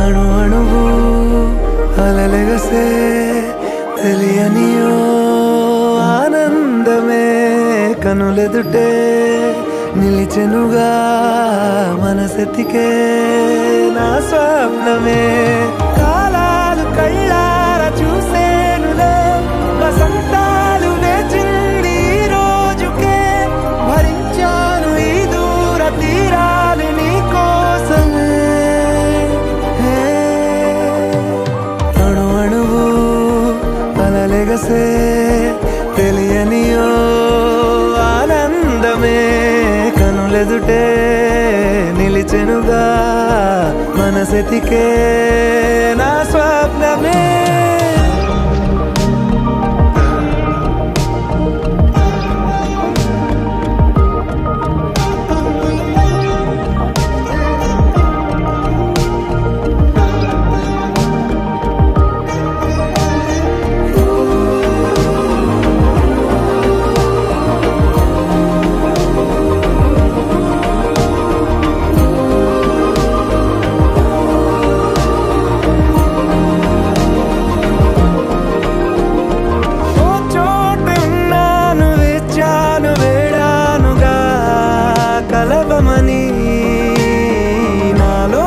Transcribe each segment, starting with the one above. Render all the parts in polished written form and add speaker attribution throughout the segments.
Speaker 1: అణు అణువు అలలెగసే తెలియనియో ఆనందమే కనులెదుటే నిలిచెనుగా మనసెతికే నా స్వప్నమే కాలాలు కళ్ళార చూసేనులే వసంతాలు వేచింది ఈ రోజుకే భరించాను ఈ దూర తీరాలు నీ కోసమే అణు అణువు అలలెగసే తెలియనియో ఆనందమే కనులెదుటే నిలిచెనుగా మనసెతికే నా స్వప్నమే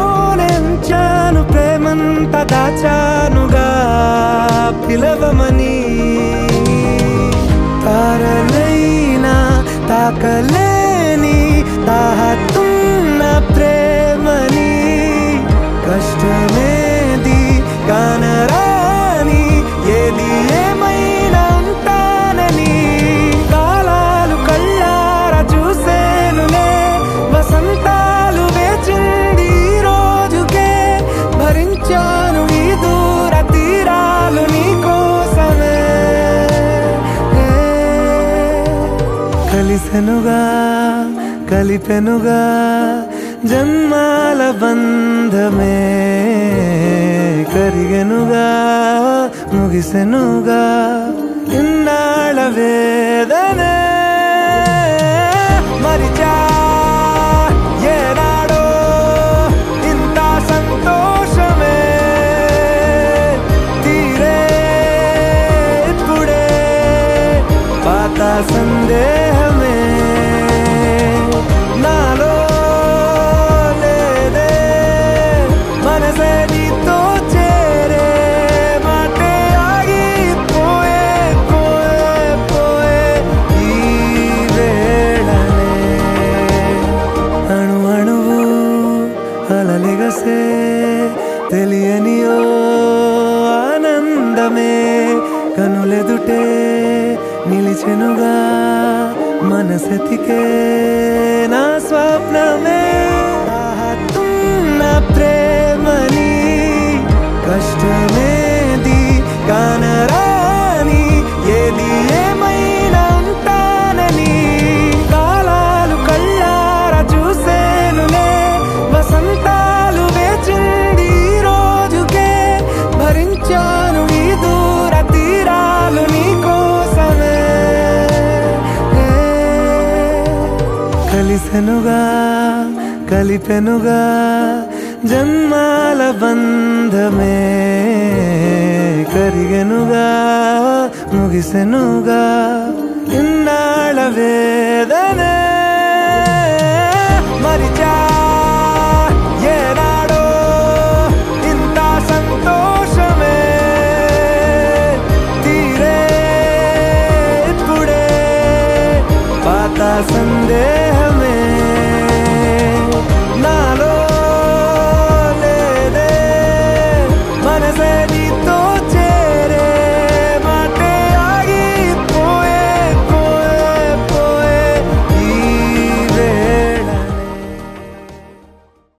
Speaker 1: నాలోనెంచాను ప్రేమంత దాచానుగా పిలవమని తారలైనా తాకలేని తాహతున్న ప్రేమని కష్టమేది కానరాని ఏది ఏమైనా ఉంటానని కాలాలు కళ్ళార చూసేనులే వసంతాలు వేచింది ఈ రోజుకే భరించాను ఈ దూర తీరాలు నీ కోసమే కలిసెనుగా కలిపెనుగా జన్మాల బంధమే కరిగెనుగా ముగిసెనుగా ఇన్నాళ్ళ వేదనే మరిచా ఏనాడో ఇంత సంతోషమే తీరే ఇప్పుడే పాత సందేహమే నాలో లేదే మనసే నీతో చేరే మాటే ఆగిపోయే పోయే పోయే ఈ వేళనే అణు అణువు అలలెగసే తెలియనియో ఆనందమే కనులెదుటే నిలిచెనుగా మనసెతికే నా స్వప్నమే తాహతున్న ప్రేమని కష్టమేది కానరాని ఏది ఏమైనా ఉంటానని కాలాలు కళ్ళార చూసేనులే వసంతాలు వేచింది ఈ రోజుకే భరించాను ఈ దూర తీరాలు నీ కోసమే కలిసెనుగా కలిపెనుగా జన్మాల బంధమే కరిగెనుగా ముగిసెనుగా ఇన్నాళ్ళ వేదనే మరిచా ఏనాడో ఇంత సంతోషమే తీరే ఇప్పుడే పాత సందేహ